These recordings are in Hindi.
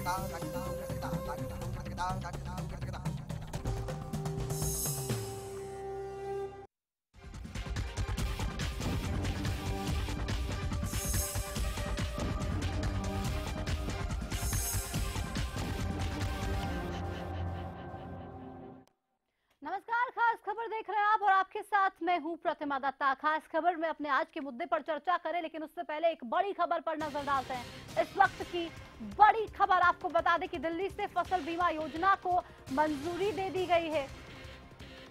नमस्कार, खास खबर देख रहे हैं आप और आपके साथ मैं हूं प्रतिमा दत्ता। खास खबर में अपने आज के मुद्दे पर चर्चा करें, लेकिन उससे पहले एक बड़ी खबर पर नजर डालते हैं। इस वक्त की बड़ी खबर आपको बता दें कि दिल्ली से फसल बीमा योजना को मंजूरी दे दी गई है।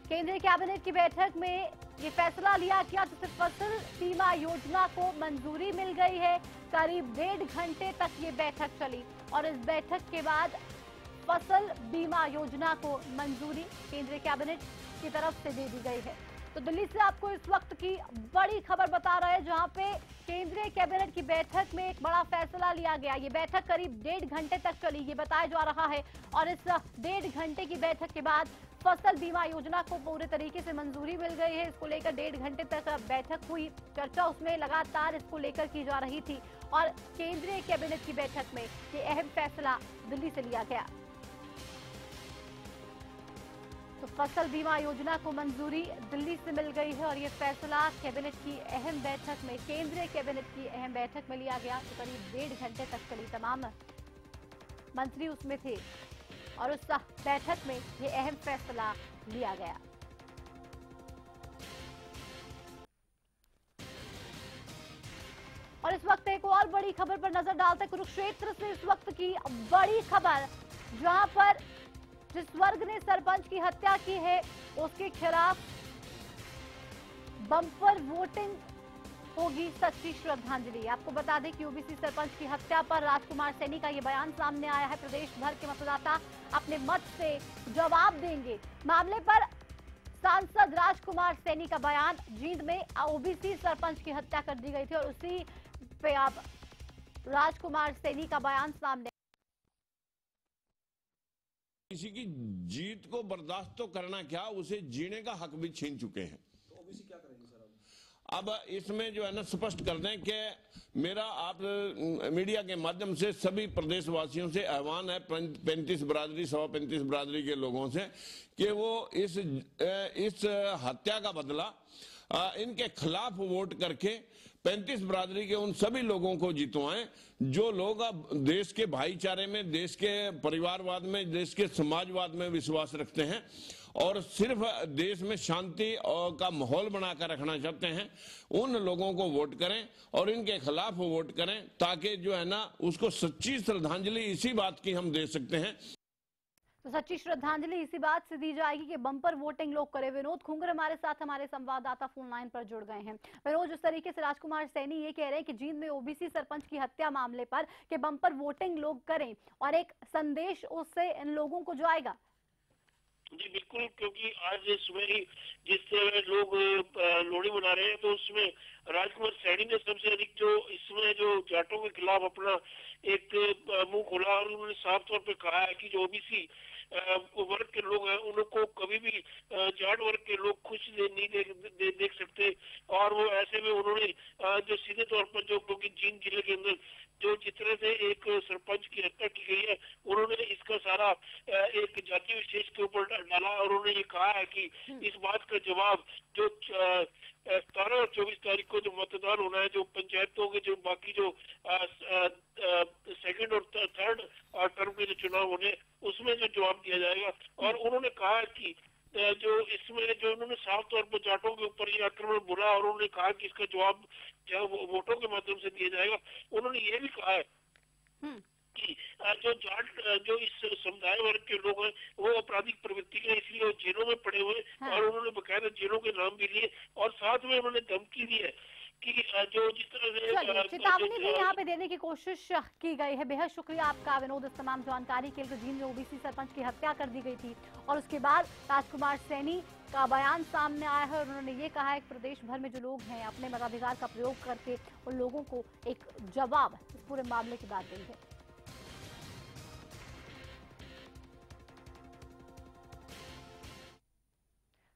केंद्रीय कैबिनेट की बैठक में ये फैसला लिया गया, जिससे फसल बीमा योजना को मंजूरी मिल गई है। करीब 1.5 घंटे तक ये बैठक चली और इस बैठक के बाद फसल बीमा योजना को मंजूरी केंद्रीय कैबिनेट की तरफ से दे दी गई है। तो दिल्ली से आपको इस वक्त की बड़ी खबर बता रहे हैं, जहां पे केंद्रीय कैबिनेट की बैठक में एक बड़ा फैसला लिया गया। ये बैठक करीब 1.5 घंटे तक चली, ये बताया जा रहा है। और इस 1.5 घंटे की बैठक के बाद फसल बीमा योजना को पूरे तरीके से मंजूरी मिल गई है। इसको लेकर 1.5 घंटे तक बैठक हुई, चर्चा उसमें लगातार इसको लेकर की जा रही थी और केंद्रीय कैबिनेट की बैठक में ये अहम फैसला दिल्ली से लिया गया। तो फसल बीमा योजना को मंजूरी दिल्ली से मिल गई है और ये फैसला कैबिनेट की अहम बैठक में, केंद्रीय कैबिनेट की अहम बैठक में लिया गया। तो करीब 1.5 घंटे तक चली, तमाम मंत्री उसमें थे और उस बैठक में ये अहम फैसला लिया गया। और इस वक्त एक और बड़ी खबर पर नजर डालते हैं। कुरुक्षेत्र से इस वक्त की बड़ी खबर, जहां पर जिस वर्ग ने सरपंच की हत्या की है उसके खिलाफ बम्पर वोटिंग होगी, सच्ची श्रद्धांजलि। आपको बता दें कि ओबीसी सरपंच की हत्या पर राजकुमार सैनी का ये बयान सामने आया है। प्रदेश भर के मतदाता अपने मत से जवाब देंगे। मामले पर सांसद राजकुमार सैनी का बयान, जींद में ओबीसी सरपंच की हत्या कर दी गई थी और उसी पे अब राजकुमार सैनी का बयान सामने। किसी की जीत को बर्दाश्त तो करना क्या, उसे जीने का हक भी छीन चुके हैं। तो ओबीसी क्या करेंगे सर? अब इसमें जो है ना स्पष्ट कर दें कि मेरा आप मीडिया के माध्यम से सभी प्रदेशवासियों से आह्वान है, 35 बरादरी, 135 बरादरी के लोगों से, कि वो इस हत्या का बदला इनके खिलाफ वोट करके 35 बरादरी के उन सभी लोगों को जितवाएं जो लोग अब देश के भाईचारे में, देश के परिवारवाद में, देश के समाजवाद में विश्वास रखते हैं और सिर्फ देश में शांति का माहौल बनाकर रखना चाहते हैं। उन लोगों को वोट करें और इनके खिलाफ वोट करें, ताकि जो है ना उसको सच्ची श्रद्धांजलि इसी बात की हम दे सकते हैं। तो सच्ची श्रद्धांजलि इसी बात से दी जाएगी कि बम्पर वोटिंग लोग करें। विनोद खुंगर हमारे साथ, हमारे संवाददाता फोन लाइन पर जुड़ गए हैं। विनोद, जिस तरीके से राजकुमार सैनी ये कह रहे हैं कि जींद में ओबीसी सरपंच की हत्या मामले पर कि बम्पर वोटिंग लोग करें और एक संदेश उससे इन लोगों को जाएगा। जी बिल्कुल, क्योंकि आज सुबह ही जिस लोग लोहड़ी मना रहे हैं, तो उसमें राजकुमार सैनी ने सबसे अधिक जो इसमें जो जाटों के खिलाफ अपना एक मुंह खोला और उन्होंने साफ तौर पे कहा है कि जो ओबीसी वर्ग के लोग हैं उनको कभी भी जाट वर्ग के लोग खुश नहीं देख सकते। और वो ऐसे में उन्होंने जो सीधे तौर पर जो, क्योंकि जींद जिले के अंदर जो जितने से एक सरपंच की हत्या की गई है, उन्होंने इसका सारा एक जाति विशेष के ऊपर डाला और उन्होंने ये कहा है कि इस बात का जवाब जो 17 और 24 तारीख को जो मतदान होना है, जो पंचायतों के जो बाकी जो सेकंड और थर्ड टर्म के जो चुनाव होने, उसमें जो जवाब दिया जाएगा। और उन्होंने कहा कि जो इसमें जो उन्होंने साफ तौर पर जाटों के ऊपर ये आक्रमण बोला और उन्होंने कहा कि इसका जवाब जो वोटों के माध्यम से दिया जाएगा। उन्होंने ये भी कहा है कि जो जाट जो इस समुदाय वर्ग के लोग हैं वो आपराधिक प्रवृत्ति के, इसलिए वो जेलों में पड़े हुए और उन्होंने बकायदा जेलों के नाम भी लिए और साथ में उन्होंने धमकी दी है कि जो जिस तरह से चेतावनी भी यहाँ पे देने की कोशिश की गई है। बेहद शुक्रिया आपका विनोद, इस तमाम जानकारी के लिए। जींद में ओबीसी सरपंच की हत्या कर दी गई थी और उसके बाद राजकुमार सैनी का बयान सामने आया है और उन्होंने ये कहा है कि प्रदेश भर में जो लोग हैं अपने मताधिकार का प्रयोग करके उन लोगों को एक जवाब इस पूरे मामले की बात कही है।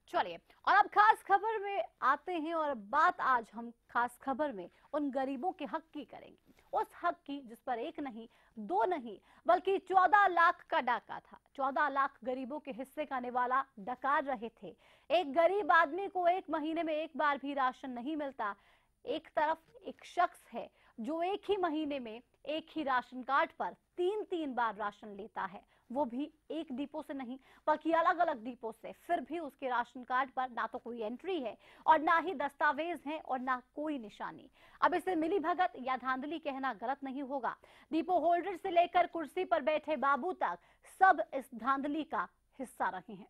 चलिए और अब खास खबर में आते हैं और बात आज हम खास खबर में उन गरीबों के हक की करेंगे, उस हक की जिस पर एक नहीं, दो नहीं, बल्कि 14 लाख का डाका था। 14 लाख गरीबों के हिस्से का निवाला डकार रहे थे। एक गरीब आदमी को एक महीने में एक बार भी राशन नहीं मिलता। एक तरफ एक शख्स है जो एक ही महीने में एक ही राशन कार्ड पर 3-3 बार राशन लेता है, वो भी एक डिपो से नहीं बल्कि अलग अलग डिपो से। फिर भी उसके राशन कार्ड पर ना तो कोई एंट्री है और ना ही दस्तावेज है और ना कोई निशानी। अब इसे मिली भगत या धांधली कहना गलत नहीं होगा। डिपो होल्डर से लेकर कुर्सी पर बैठे बाबू तक सब इस धांधली का हिस्सा रहे हैं।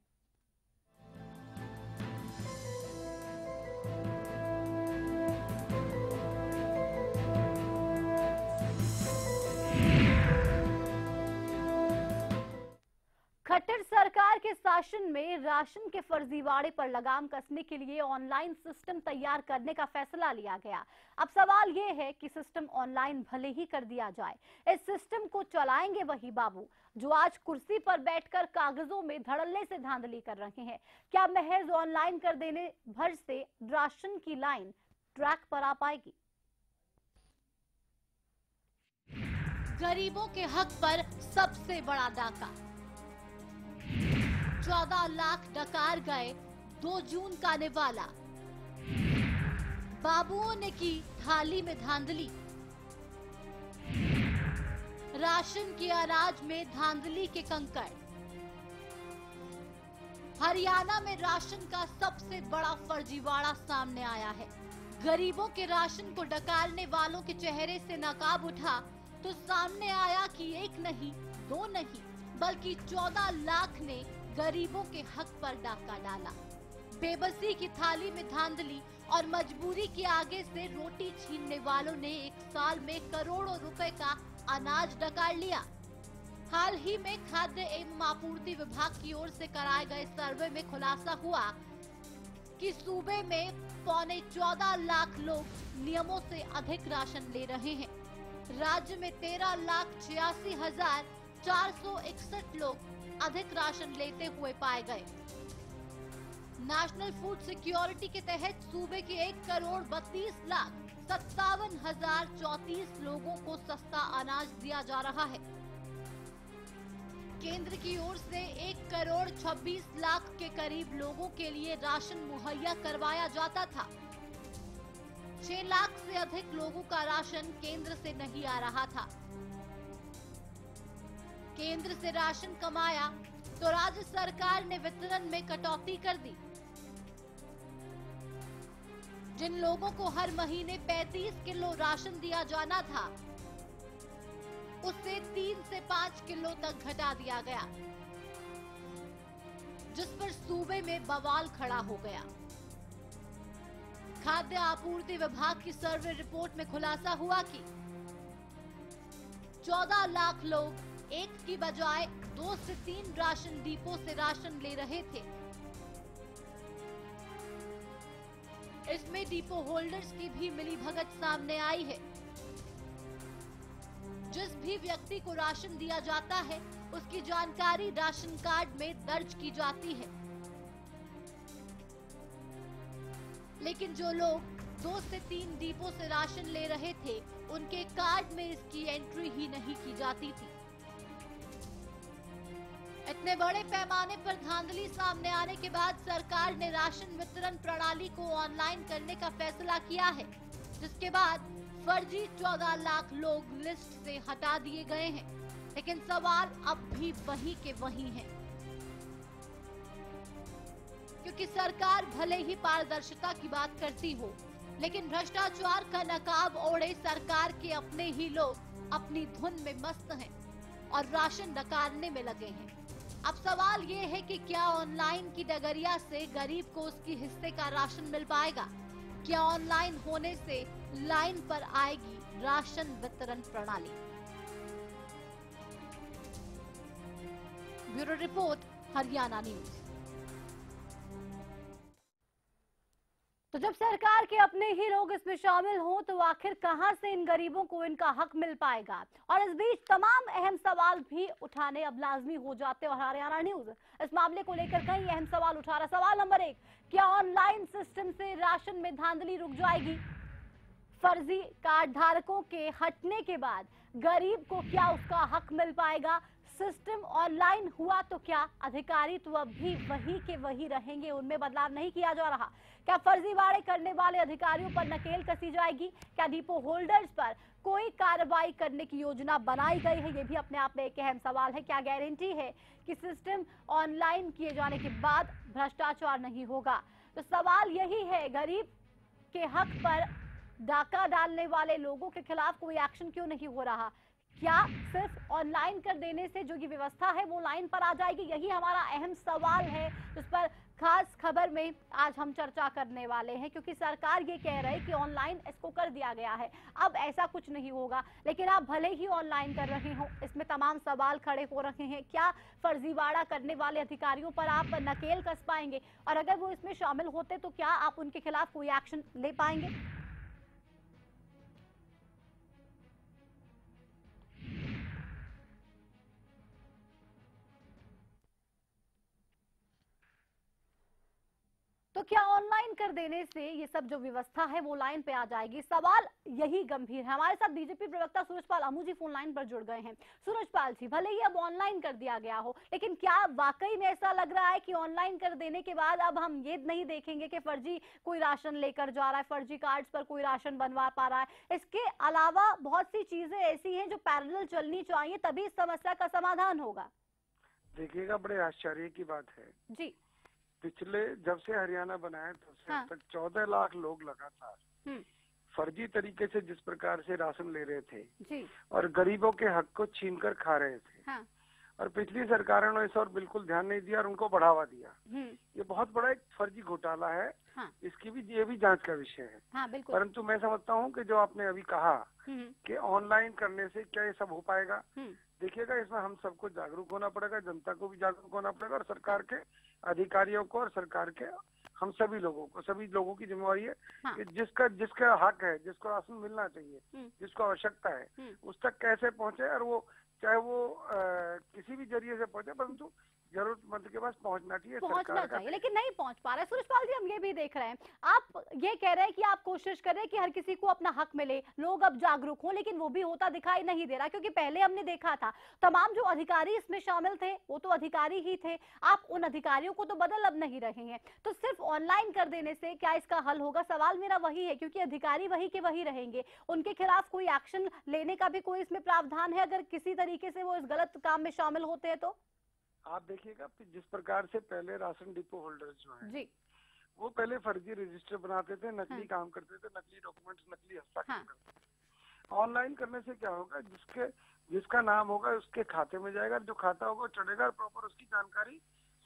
खट्टर सरकार के शासन में राशन के फर्जीवाड़े पर लगाम कसने के लिए ऑनलाइन सिस्टम तैयार करने का फैसला लिया गया। अब सवाल ये है कि सिस्टम ऑनलाइन भले ही कर दिया जाए, इस सिस्टम को चलाएंगे वही बाबू जो आज कुर्सी पर बैठकर कागजों में धड़ल्ले से धांधली कर रहे हैं। क्या महज ऑनलाइन कर देने भर से राशन की लाइन ट्रैक पर आ पाएगी? गरीबों के हक पर सबसे बड़ा डाका। 14 लाख डकार गए 2 जून का निवाला। बाबुओं ने की थाली में धांधली। राशन के अनाज में धांधली के कंकड़। हरियाणा में राशन का सबसे बड़ा फर्जीवाड़ा सामने आया है। गरीबों के राशन को डकारने वालों के चेहरे से नकाब उठा तो सामने आया कि एक नहीं, दो नहीं, बल्कि 14 लाख ने गरीबों के हक पर डाका डाला। बेबसी की थाली में धांधली और मजबूरी के आगे से रोटी छीनने वालों ने एक साल में करोड़ों रुपए का अनाज डकार लिया। हाल ही में खाद्य एवं आपूर्ति विभाग की ओर से कराए गए सर्वे में खुलासा हुआ कि सूबे में 14.25 लाख लोग नियमों से अधिक राशन ले रहे हैं। राज्य में 13,86,461 लोग अधिक राशन लेते हुए पाए गए। नेशनल फूड सिक्योरिटी के तहत सूबे के 1,32,57,034 लोगों को सस्ता अनाज दिया जा रहा है। केंद्र की ओर से 1,26,00,000 के करीब लोगों के लिए राशन मुहैया करवाया जाता था। 6 लाख से अधिक लोगों का राशन केंद्र से नहीं आ रहा था। केंद्र से राशन कमाया तो राज्य सरकार ने वितरण में कटौती कर दी। जिन लोगों को हर महीने 35 किलो राशन दिया जाना था उसे 3 से 5 किलो तक घटा दिया गया, जिस पर सूबे में बवाल खड़ा हो गया। खाद्य आपूर्ति विभाग की सर्वे रिपोर्ट में खुलासा हुआ कि 14 लाख लोग एक की बजाय 2 से 3 राशन डिपो से राशन ले रहे थे। इसमें डिपो होल्डर्स की भी मिलीभगत सामने आई है। जिस भी व्यक्ति को राशन दिया जाता है उसकी जानकारी राशन कार्ड में दर्ज की जाती है, लेकिन जो लोग 2 से 3 डिपो से राशन ले रहे थे उनके कार्ड में इसकी एंट्री ही नहीं की जाती थी। इतने बड़े पैमाने पर धांधली सामने आने के बाद सरकार ने राशन वितरण प्रणाली को ऑनलाइन करने का फैसला किया है, जिसके बाद फर्जी 14 लाख लोग लिस्ट से हटा दिए गए हैं। लेकिन सवाल अब भी वही के वही है, क्योंकि सरकार भले ही पारदर्शिता की बात करती हो, लेकिन भ्रष्टाचार का नकाब ओढ़े सरकार के अपने ही लोग अपनी धुन में मस्त हैं और राशन डकारने में लगे हैं। अब सवाल ये है कि क्या ऑनलाइन की डगरिया से गरीब को उसकी हिस्से का राशन मिल पाएगा? क्या ऑनलाइन होने से लाइन पर आएगी राशन वितरण प्रणाली? Bureau report, Haryana news. तो तो जब सरकार के अपने ही लोग इसमें शामिल हों तो आखिर कहां से इन गरीबों को इनका हक मिल पाएगा। और इस बीच तमाम अहम सवाल भी उठाने अब लाजमी हो जाते और हरियाणा न्यूज इस मामले को लेकर कई अहम सवाल उठा रहा। सवाल नंबर 1, क्या ऑनलाइन सिस्टम से राशन में धांधली रुक जाएगी? फर्जी कार्ड धारकों के हटने के बाद गरीब को क्या उसका हक मिल पाएगा? सिस्टम ऑनलाइन हुआ तो क्या अधिकारी तो अब भी वही के वही रहेंगे, उनमें बदलाव नहीं किया जा रहा? क्या फर्जीवाड़े करने वाले अधिकारियों पर नकेल कसी जाएगी? क्या डिपो होल्डर्स पर कोई कार्रवाई करने की योजना बनाई गई है? ये भी अपने आप में एक अहम सवाल है। क्या गारंटी है कि सिस्टम ऑनलाइन किए जाने के बाद भ्रष्टाचार नहीं होगा? तो सवाल यही है, गरीब के हक पर डाका डालने वाले लोगों के खिलाफ कोई एक्शन क्यों नहीं हो रहा? क्या सिर्फ ऑनलाइन कर देने से जो ये व्यवस्था है वो लाइन पर आ जाएगी? यही हमारा अहम सवाल है, जिस पर खास खबर में आज हम चर्चा करने वाले हैं, क्योंकि सरकार ये कह रही है कि ऑनलाइन इसको कर दिया गया है, अब ऐसा कुछ नहीं होगा। लेकिन आप भले ही ऑनलाइन कर रहे हो, इसमें तमाम सवाल खड़े हो रहे हैं। क्या फर्जीवाड़ा करने वाले अधिकारियों पर आप नकेल कस पाएंगे? और अगर वो इसमें शामिल होते तो क्या आप उनके खिलाफ कोई एक्शन ले पाएंगे? तो क्या ऑनलाइन कर देने से ये सब जो व्यवस्था है वो लाइन पे आ जाएगी? सवाल यही गंभीर है। हमारे साथ बीजेपी प्रवक्ता सूरजपाल अमू जी फोन लाइन पर जुड़ गए हैं। सूरजपाल जी, भले ही अब ऑनलाइन कर दिया गया हो, लेकिन क्या वाकई में ऐसा लग रहा है कि ऑनलाइन कर देने के बाद अब हम ये नहीं देखेंगे कि फर्जी कोई राशन लेकर जा रहा है, फर्जी कार्ड्स पर कोई राशन बनवा पा रहा है? इसके अलावा बहुत सी चीजें ऐसी हैं जो पैरेलल चलनी चाहिए, तभी इस समस्या का समाधान होगा। देखिएगा, बड़े आश्चर्य की बात है जी, पिछले जब से हरियाणा बना है तब से अब तक 14 लाख लोग लगातार फर्जी तरीके से जिस प्रकार से राशन ले रहे थे जी, और गरीबों के हक को छीनकर खा रहे थे। हाँ, और पिछली सरकारों ने इस और बिल्कुल ध्यान नहीं दिया और उनको बढ़ावा दिया। ये बहुत बड़ा एक फर्जी घोटाला है। हाँ, इसकी भी ये भी जांच का विषय है। हाँ, बिल्कुल। परंतु मैं समझता हूँ कि जो आपने अभी कहा कि ऑनलाइन करने से क्या ये सब हो पाएगा, देखिएगा इसमें हम सबको जागरूक होना पड़ेगा, जनता को भी जागरूक होना पड़ेगा और सरकार के अधिकारियों को और सरकार के हम सभी लोगों की जिम्मेवारी है कि जिसका हक है, जिसको राशन मिलना चाहिए, जिसको आवश्यकता है, उस तक कैसे पहुंचे। और वो चाहे वो किसी भी जरिए से पहुंचे, परंतु जरूरतमंद के पास पहुंचना चाहिए, लेकिन नहीं पहुंच पा रहा है। सूरजपाल जी, हम ये भी देख रहे हैं, आप ये कह रहे हैं कि आप कोशिश कर रहे हैं कि हर किसी को अपना हक मिले, लोग अब जागरूक हों, लेकिन वो भी होता दिखाई नहीं दे रहा। क्योंकि पहले हमने देखा था तमाम जो अधिकारी इसमें शामिल थे वो तो अधिकारी ही थे, आप उन अधिकारियों को तो बदल अब नहीं रहे हैं। तो सिर्फ ऑनलाइन कर देने से क्या इसका हल होगा? सवाल मेरा वही है, क्योंकि अधिकारी वही के वही रहेंगे, उनके खिलाफ कोई एक्शन लेने का भी कोई इसमें प्रावधान है अगर किसी तरीके से वो इस गलत काम में शामिल होते हैं? तो आप देखिएगा जिस प्रकार से पहले राशन डिपो होल्डर्स जो हैं, जी, वो पहले फर्जी रजिस्टर बनाते थे, नकली काम करते थे, नकली डॉक्यूमेंट्स, नकली हस्ताक्षर करते थे। ऑनलाइन करने से क्या होगा, जिसका नाम होगा उसके खाते में जाएगा, जो खाता होगा चढ़ेगा और प्रॉपर उसकी जानकारी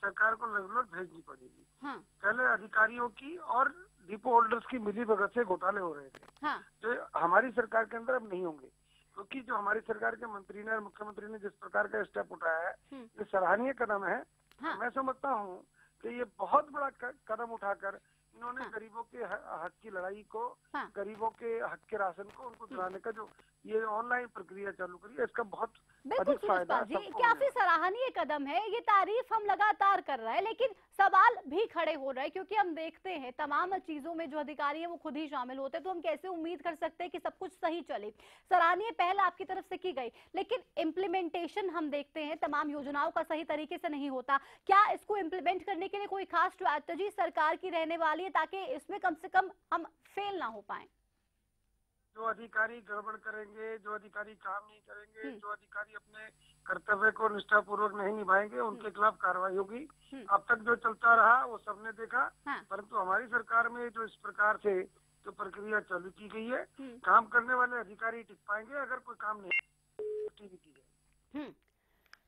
सरकार को रेगुलर भेजनी पड़ेगी। पहले अधिकारियों की और डिपो होल्डर्स की मिलीभगत से घोटाले हो रहे थे, जो हमारी सरकार के अंदर अब नहीं होंगे। क्योंकि जो हमारी सरकार के मंत्री ने और मुख्यमंत्री ने जिस प्रकार का स्टेप उठाया है, ये सराहनीय कदम है। मैं समझता हूँ कि ये बहुत बड़ा कदम उठाकर इन्होंने गरीबों के हक की लड़ाई को, गरीबों के हक के राशन को उनको दिलाने का जो ये ऑनलाइन प्रक्रिया चालू करी है, इसका बहुत अधिक फायदा जी, काफी सराहनीय कदम है, ये तारीफ हम लगातार कर रहे हैं, लेकिन सवाल भी खड़े हो रहे हैं। क्योंकि हम देखते हैं तमाम चीजों में जो अधिकारी है वो खुद ही शामिल होते हैं, तो हम कैसे उम्मीद कर सकते हैं कि सब कुछ सही चले? सराहनीय पहल आपकी तरफ से की गई, लेकिन इम्प्लीमेंटेशन हम देखते हैं तमाम योजनाओं का सही तरीके से नहीं होता। क्या इसको इम्प्लीमेंट करने के लिए कोई खास स्ट्रैटेजी सरकार की रहने वाली है ताकि इसमें कम से कम हम फेल ना हो पाए? जो अधिकारी गड़बड़ करेंगे, जो अधिकारी काम नहीं करेंगे, जो अधिकारी अपने कर्तव्य को निष्ठापूर्वक नहीं निभाएंगे, उनके खिलाफ कार्रवाई होगी। अब तक जो चलता रहा वो सबने देखा। परंतु हमारी सरकार में जो इस प्रकार से जो प्रक्रिया चालू की गई है, काम करने वाले अधिकारी टिक पाएंगे, अगर कोई काम नहीं की जाए।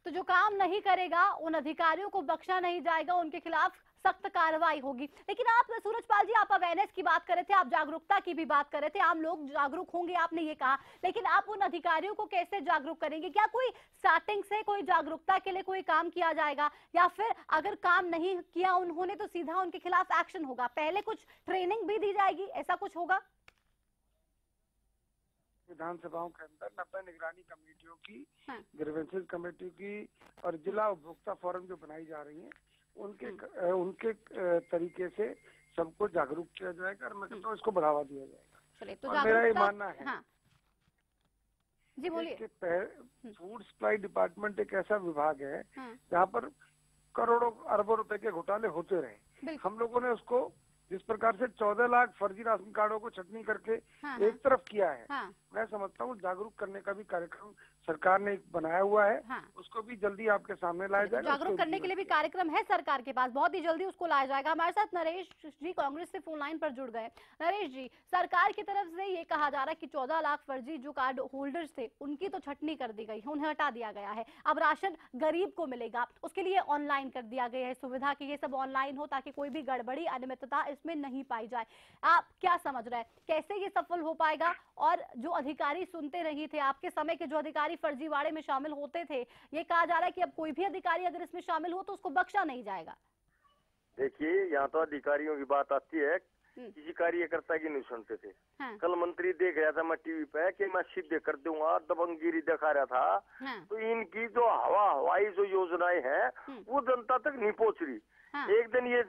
तो जो काम नहीं करेगा उन अधिकारियों को बख्शा नहीं जाएगा, उनके खिलाफ सख्त कार्रवाई होगी। लेकिन आप सूरजपाल जी, आप अवेयरनेस की बात कर रहे थे, आप जागरूकता की भी बात कर रहे थे, आम लोग जागरूक होंगे आपने ये कहा, लेकिन आप उन अधिकारियों को कैसे जागरूक करेंगे? क्या कोई स्टार्टिंग से कोई जागरूकता के लिए कोई काम किया जाएगा, या फिर अगर काम नहीं किया उन्होंने तो सीधा उनके खिलाफ एक्शन होगा? पहले कुछ ट्रेनिंग भी दी जाएगी, ऐसा कुछ होगा? विधानसभाओं के अंदर 90 निगरानी कमेटियों की, ग्रीवेंसेस कमेटी की और जिला उपभोक्ता फोरम जो बनाई जा रही है, उनके तरीके से सबको जागरूक किया जाएगा और मैं कहता हूँ इसको बढ़ावा दिया जाएगा। तो और मेरा ये मानना है, हाँ। जी बोलिए। फूड सप्लाई डिपार्टमेंट एक ऐसा विभाग है जहाँ पर करोड़ों अरबों रुपए के घोटाले होते रहे। हम लोगों ने उसको जिस प्रकार से 14 लाख फर्जी राशन कार्डों को छटनी करके एक तरफ किया है, मैं समझता हूँ जागरूक करने का भी कार्यक्रम सरकार ने बनाया हुआ है, उसको भी जल्दी आपके सामने लाया जाएगा। जागरूक करने के लिए भी कार्यक्रम है सरकार के पास, बहुत ही जल्दी उसको लाया जाएगा। हमारे साथ नरेश जी कांग्रेस से फोन लाइन पर जुड़ गए। नरेश जी, सरकार की तरफ से ये कहा जा रहा है कि 14 लाख फर्जी जो कार्ड होल्डर्स थे उनकी तो छटनी कर दी गई है, उन्हें हटा दिया गया है, अब राशन गरीब को मिलेगा, उसके लिए ऑनलाइन कर दिया गया है सुविधा की ये सब ऑनलाइन हो ताकि कोई भी गड़बड़ी अनियमितता इसमें नहीं पाई जाए। आप क्या समझ रहे हैं, कैसे ये सफल हो पाएगा? और जो अधिकारी सुनते रही थे आपके समय के, जो अधिकारी फर्जीवाड़े में शामिल होते थे, ये कहा जा रहा है कि अब कोई भी अधिकारी अगर इसमें शामिल हो तो उसको बख्शा नहीं जाएगा। देखिए, यहाँ तो अधिकारियों की बात आती है, किसी कार्यकर्ता की नहीं सुनते थे। कल मंत्री देख रहा था मैं टीवी पे कि मैं सीधे कर दूंगा, दबंगगिरी दिखा रहा था। तो इनकी जो हवाई जो योजनाएं हैं वो जनता तक नहीं पहुंच रही। एक दिन ये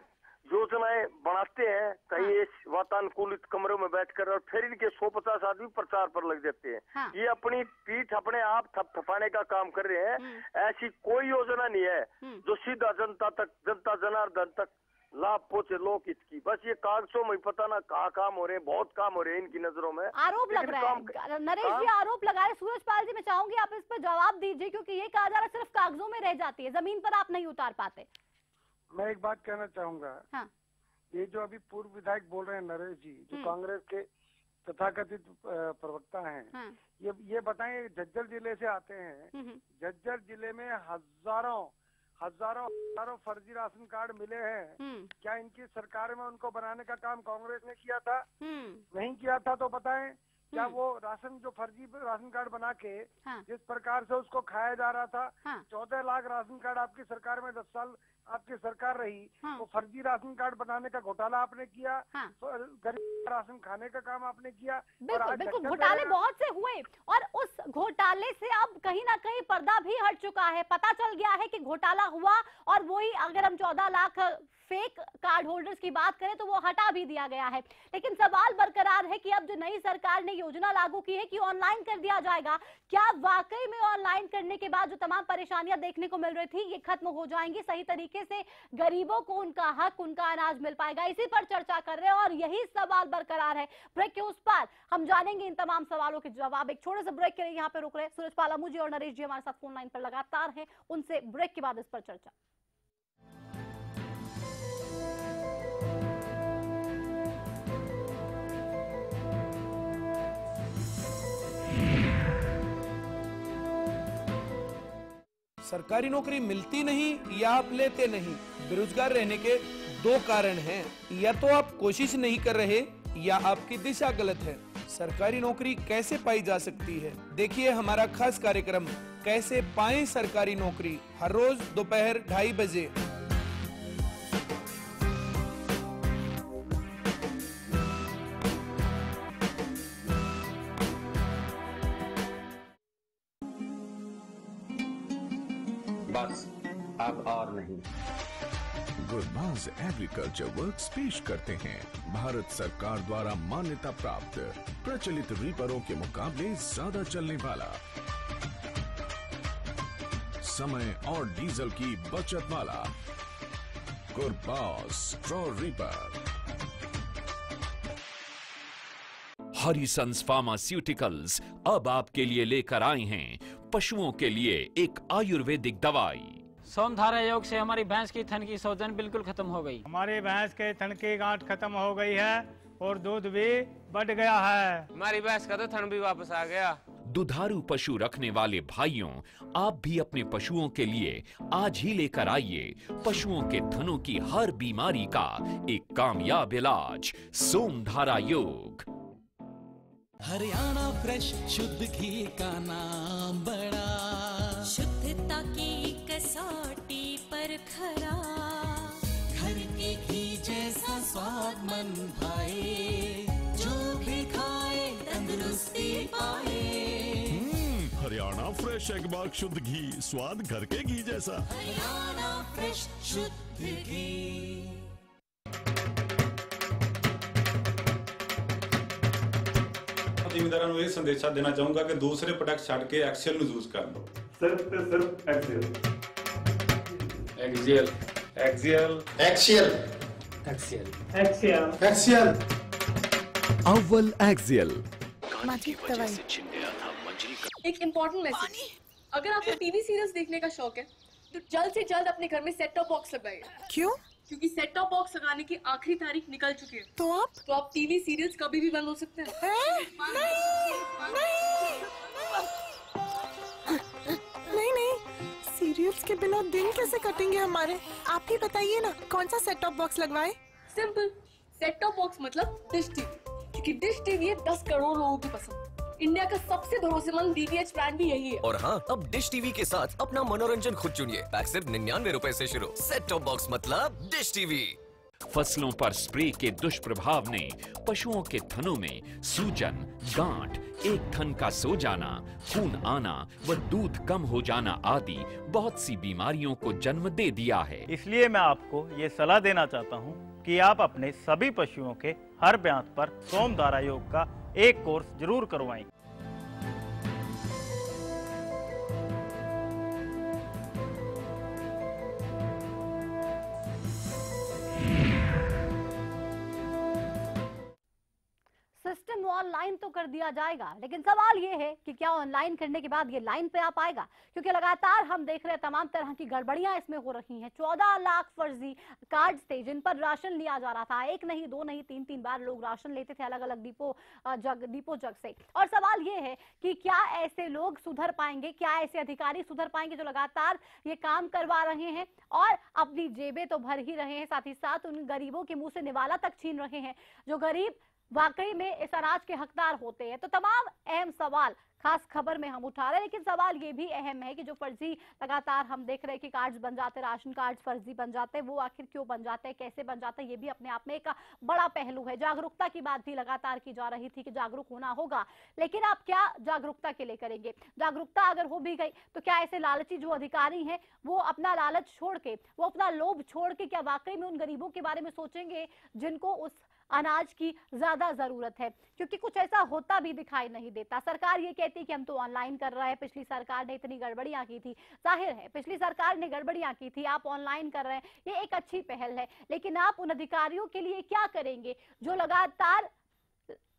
योजनाएं बनाते हैं कहीं वातानुकूलित कमरों में बैठकर और फिर इनके 150 आदमी प्रचार पर लग जाते हैं। ये अपनी पीठ अपने आप थपथपाने का काम कर रहे हैं। ऐसी कोई योजना नहीं है जो सीधा जनता तक, जनता जनार्दन तक लाभ पहुंचे लोकहित की। बस ये कागजों में पता ना कहाँ काम हो रहे हैं, बहुत काम हो रहे हैं इनकी नजरों में। आरोप लग रहा है नरेश जी, आरोप लगा रहे। सूरजपाल जी, मैं चाहूंगी आप इस पर जवाब दीजिए, क्योंकि ये कहा जा रहा है सिर्फ कागजों में रह जाती है, जमीन पर आप नहीं उतार पाते। मैं एक बात कहना चाहूंगा, ये जो अभी पूर्व विधायक बोल रहे हैं नरेश जी, जो कांग्रेस के तथाकथित प्रवक्ता हैं, ये बताएं, झज्जर जिले से आते हैं, झज्जर जिले में हजारों फर्जी राशन कार्ड मिले हैं। क्या इनकी सरकार में उनको बनाने का काम कांग्रेस ने किया था? नहीं किया था तो बताएं। क्या वो राशन जो फर्जी राशन कार्ड बना के जिस प्रकार से उसको खाया जा रहा था, 14 लाख राशन कार्ड आपकी सरकार में 10 साल आपकी सरकार रही, तो फर्जी राशन कार्ड बनाने का घोटाला आपने किया, गरीब राशन खाने का काम आपने किया। बिल्कुल बिल्कुल, घोटाले बहुत से हुए और उस घोटाले से अब कहीं ना कहीं पर्दा भी हट चुका है। पता चल गया है कि घोटाला हुआ, और वही अगर हम 14 लाख फेक कार्ड होल्डर्स की बात करें तो वो हटा भी दिया गया है। लेकिन सवाल बरकरार है कि अब जो नई सरकार ने योजना लागू की है कि ऑनलाइन कर दिया जाएगा, क्या वाकई में ऑनलाइन करने के बाद जो तमाम परेशानियां देखने को मिल रही थी ये खत्म हो जाएंगी? सही तरीके से गरीबों को उनका हक, उनका अनाज मिल पाएगा? इसी पर चर्चा कर रहे हैं और यही सवाल बरकरार है। ब्रेक के उस पार हम जानेंगे इन तमाम सवालों के जवाब। एक छोटे से ब्रेक के लिए यहाँ पे रुक रहे हैं। सूरजपाल अमू जी और नरेश जी हमारे साथ फोन लाइन पर लगातार हैं, उनसे ब्रेक के बाद इस पर चर्चा। सरकारी नौकरी मिलती नहीं या आप लेते नहीं, बेरोजगार रहने के दो कारण हैं। या तो आप कोशिश नहीं कर रहे या आपकी दिशा गलत है। सरकारी नौकरी कैसे पाई जा सकती है, देखिए हमारा खास कार्यक्रम कैसे पाएं सरकारी नौकरी, हर रोज दोपहर 2:30 बजे। बस अब और नहीं। गुरबाज एग्रीकल्चर वर्क्स पेश करते हैं भारत सरकार द्वारा मान्यता प्राप्त प्रचलित रीपरों के मुकाबले ज्यादा चलने वाला, समय और डीजल की बचत वाला गुरबाज स्ट्रॉ रीपर। हरिसंस फार्मास्यूटिकल्स अब आपके लिए लेकर आए हैं पशुओं के लिए एक आयुर्वेदिक दवाई। सोमधारा योग से हमारी भैंस की थन की सूजन बिल्कुल खत्म हो गई। हमारी भैंस के थन की गांठ खत्म हो गई है और दूध भी बढ़ गया है। हमारी भैंस का तो थन भी वापस आ गया। दुधारू पशु रखने वाले भाइयों, आप भी अपने पशुओं के लिए आज ही लेकर आइए पशुओं के थनों की हर बीमारी का एक कामयाब इलाज, सोमधारा योग। हरियाणा फ्रेश शुद्ध घी का नाम बड़ा, शुद्धता की कसौटी पर खरा, घर के घी जैसा स्वाद मन भाए, जो भी खाए तंदुरुस्ती पाए। हरियाणा फ्रेश एगबाग शुद्ध घी, स्वाद घर के घी जैसा। हरियाणा फ्रेश शुद्ध घी। ਜ਼ਿਮੀਂਦਾਰਾਂ ਨੂੰ ਇਹ ਸੰਦੇਸ਼ਾ ਦੇਣਾ ਚਾਹੂੰਗਾ ਕਿ ਦੂਸਰੇ ਪ੍ਰੋਡਕਟ ਛੱਡ ਕੇ ਐਕਸਲ ਨੂੰ ਯੂਜ਼ ਕਰਨ ਦਿਓ। ਸਿਰਫ ਤੇ ਸਿਰਫ axial. Axial axial axial axial axial axial अव्वल एक्सियल। एक इम्पोर्टेंट मैसेज, अगर आपको टीवी सीरियल्स देखने का शौक है तो जल्द से जल्द अपने घर में सेट टॉप बॉक्स लगवाइए। क्यों? क्योंकि सेट टॉप बॉक्स लगाने की आखिरी तारीख निकल चुकी है। तो आप टीवी सीरियल्स कभी भी बंद हो सकते हैं। नहीं, सीरियल्स के बिना दिन कैसे कटेंगे हमारे? आप ही बताइए ना, कौन सा सेट टॉप बॉक्स लगवाए? सिंपल, सेट टॉप बॉक्स मतलब डिश टीवी, क्योंकि डिश टीवी है 10 करोड़ लोगों की पसंद। इंडिया का सबसे भरोसेमंद DTH ब्रांड भी यही है। और हाँ, अब डिश टीवी के साथ अपना मनोरंजन खुद चुनिए। पैक सिर्फ 99 रुपए से शुरू। सेट टॉप बॉक्स मतलब डिश टीवी। फसलों पर स्प्रे के दुष्प्रभाव ने पशुओं के थनों में सूजन, गांठ, एक थन का सो जाना, खून आना व दूध कम हो जाना आदि बहुत सी बीमारियों को जन्म दे दिया है। इसलिए मैं आपको ये सलाह देना चाहता हूँ कि आप अपने सभी पशुओं के हर ब्यांत पर सोमधारा योग का एक कोर्स जरूर करवाएं। सिस्टम ऑनलाइन तो कर दिया जाएगा, लेकिन सवाल ये है कि क्या ऑनलाइन करने के बाद ये लाइन पे आ पाएगा? क्योंकि लगातार हम देख रहे हैं तमाम तरह की गड़बड़ियां इसमें हो रही हैं। 14 लाख फर्जी कार्ड थे जिन पर राशन लिया जा रहा था। एक नहीं, दो नहीं, तीन बार लोग राशन लेते थे अलग अलग डिपो जग से। और सवाल ये है कि क्या ऐसे लोग सुधर पाएंगे, क्या ऐसे अधिकारी सुधर पाएंगे जो लगातार ये काम करवा रहे हैं और अपनी जेबें तो भर ही रहे हैं, साथ ही साथ उन गरीबों के मुंह से निवाला तक छीन रहे हैं जो गरीब वाकई में इस अनाज के हकदार होते हैं। तो तमाम अहम सवाल खास खबर में हम उठा रहे हैं, लेकिन सवाल ये भी अहम है कि जो फर्जी लगातार हम देख रहे हैं कि कार्ड्स बन जाते हैं, राशन कार्ड्स फर्जी बन जाते हैं, वो आखिर क्यों बन जाते हैं, कैसे बन जाते हैं, ये भी अपने आप में एक बड़ा पहलू है। जागरूकता की बात भी लगातार की जा रही थी कि जागरूक होना होगा, लेकिन आप क्या जागरूकता के लिए करेंगे? जागरूकता अगर हो भी गई तो क्या ऐसे लालची जो अधिकारी हैं वो अपना लालच छोड़ के, वो अपना लोभ छोड़ के क्या वाकई में उन गरीबों के बारे में सोचेंगे जिनको उस अनाज की ज्यादा जरूरत है? क्योंकि कुछ ऐसा होता भी दिखाई नहीं देता। सरकार ये कहती है कि हम तो ऑनलाइन कर रहे हैं, पिछली सरकार ने इतनी गड़बड़ियां की थी। जाहिर है पिछली सरकार ने गड़बड़ियां की थी, आप ऑनलाइन कर रहे हैं, ये एक अच्छी पहल है, लेकिन आप उन अधिकारियों के लिए क्या करेंगे जो लगातार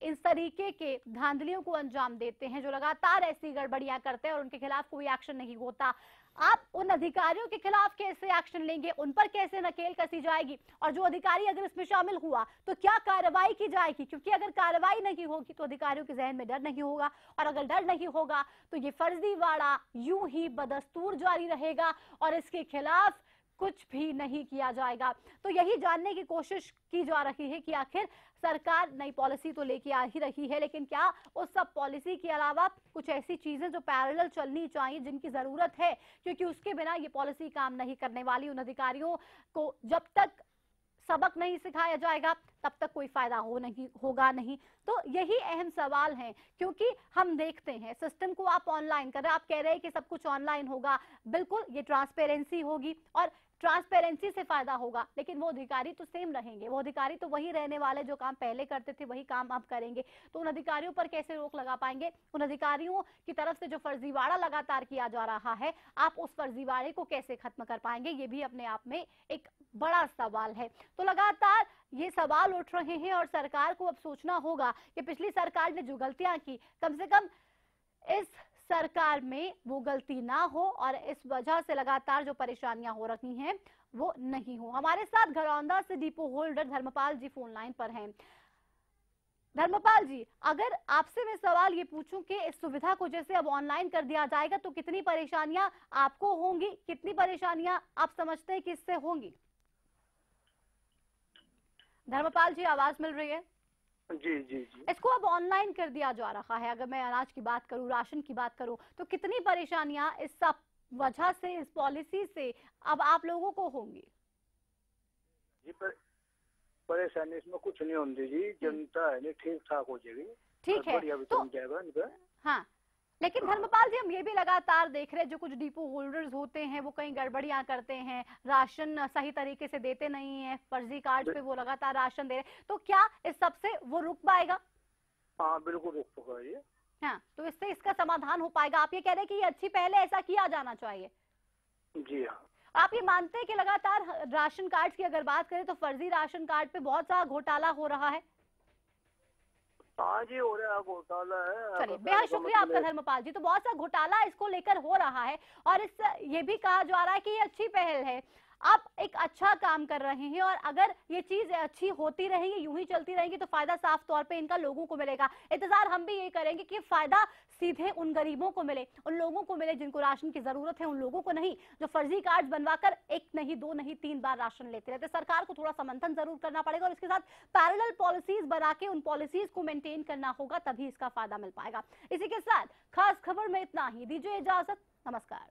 इस तरीके के धांधलियों को अंजाम देते हैं, जो लगातार ऐसी गड़बड़ियां करते हैं और उनके खिलाफ कोई एक्शन नहीं होता? आप उन अधिकारियों के खिलाफ कैसे एक्शन लेंगे, उन पर कैसे नकेल कसी जाएगी, और जो अधिकारी अगर इसमें शामिल हुआ तो क्या कार्रवाई की जाएगी? क्योंकि अगर कार्रवाई नहीं होगी तो अधिकारियों के जहन में डर नहीं होगा, और अगर डर नहीं होगा तो ये फर्जीवाड़ा यूं ही बदस्तूर जारी रहेगा और इसके खिलाफ कुछ भी नहीं किया जाएगा। तो यही जानने की कोशिश की जा रही है कि आखिर सरकार नई पॉलिसी तो लेके आ ही रही है, लेकिन क्या उस सब पॉलिसी के अलावा कुछ ऐसी चीजें जो पैरेलल चलनी चाहिए, जिनकी जरूरत है, क्योंकि उसके बिना ये पॉलिसी काम नहीं करने वाली। उन अधिकारियों को जब तक सबक नहीं सिखाया जाएगा तब तक कोई फायदा होगा नहीं। तो यही अहम सवाल है, क्योंकि हम देखते हैं सिस्टम को आप ऑनलाइन कर रहे हैं, आप कह रहे हैं कि सब कुछ ऑनलाइन होगा, बिल्कुल ये ट्रांसपेरेंसी होगी और ट्रांसपेरेंसी से फायदा होगा, लेकिन वो अधिकारी तो सेम रहेंगे, वो अधिकारी तो वही रहने वाले जो काम पहले करते थे वही काम अब करेंगे। तो उन अधिकारियों पर कैसे रोक लगा पाएंगे? उन अधिकारियों की तरफ से जो फर्जीवाड़ा लगातार किया जा रहा है, आप उस फर्जीवाड़े को कैसे खत्म कर पाएंगे? ये भी अपने आप में एक बड़ा सवाल है। तो लगातार ये सवाल उठ रहे हैं और सरकार को अब सोचना होगा कि पिछली सरकार ने जो गलतियां की, कम से कम इस सरकार में वो गलती ना हो और इस वजह से लगातार जो परेशानियां हो रही हैं वो नहीं हो। हमारे साथ घरौंदा से डिपो होल्डर धर्मपाल जी फोन लाइन पर हैं। धर्मपाल जी, अगर आपसे मैं सवाल ये पूछूं कि इस सुविधा को जैसे अब ऑनलाइन कर दिया जाएगा तो कितनी परेशानियां आपको होंगी, कितनी परेशानियां आप समझते हैं कि इससे होंगी? धर्मपाल जी, आवाज मिल रही है? जी जी जी। इसको अब ऑनलाइन कर दिया जा रहा है, अगर मैं अनाज की बात करूं, राशन की बात करूं, तो कितनी परेशानियां इस सब वजह से, इस पॉलिसी से अब आप लोगों को होंगी? जी परेशानी इसमें कुछ नहीं होती जी, जनता है नहीं ठीक ठाक हो जाएगी। ठीक है तो हाँ, लेकिन धर्मपाल जी हम ये भी लगातार देख रहे हैं जो कुछ डिपो होल्डर्स होते हैं वो कहीं गड़बड़ियां करते हैं, राशन सही तरीके से देते नहीं है, फर्जी कार्ड पे वो लगातार राशन दे रहे हैं, तो क्या इस सब से वो रुक पाएगा? हाँ बिल्कुल रुक पाएगा ये। हाँ, तो इससे इसका समाधान हो पाएगा? आप ये कह रहे हैं कि ये अच्छी पहले ऐसा किया जाना चाहिए? जी हाँ। आप ये मानते हैं कि लगातार राशन कार्ड की अगर बात करें तो फर्जी राशन कार्ड पे बहुत सारा घोटाला हो रहा है? हाँ जी हो रहा है, घोटाला है। चलिए, बेहद शुक्रिया आपका धर्मपाल जी। तो बहुत सा घोटाला इसको लेकर हो रहा है और इस ये भी कहा जा रहा है कि ये अच्छी पहल है, आप एक अच्छा काम कर रहे हैं और अगर ये चीज अच्छी होती रहेगी, यूं ही चलती रहेगी तो फायदा साफ तौर पे इनका लोगों को मिलेगा। इंतजार हम भी ये करेंगे कि फायदा सीधे उन गरीबों को मिले, उन लोगों को मिले जिनको राशन की जरूरत है, उन लोगों को नहीं जो फर्जी कार्ड बनवाकर एक नहीं, दो नहीं, 3 बार राशन लेते रहते। सरकार को थोड़ा समर्थन जरूर करना पड़ेगा और इसके साथ पैरेलल पॉलिसीज बना के उन पॉलिसीज को मेंटेन करना होगा, तभी इसका फायदा मिल पाएगा। इसी के साथ खास खबर में इतना ही, दीजिए इजाजत, नमस्कार।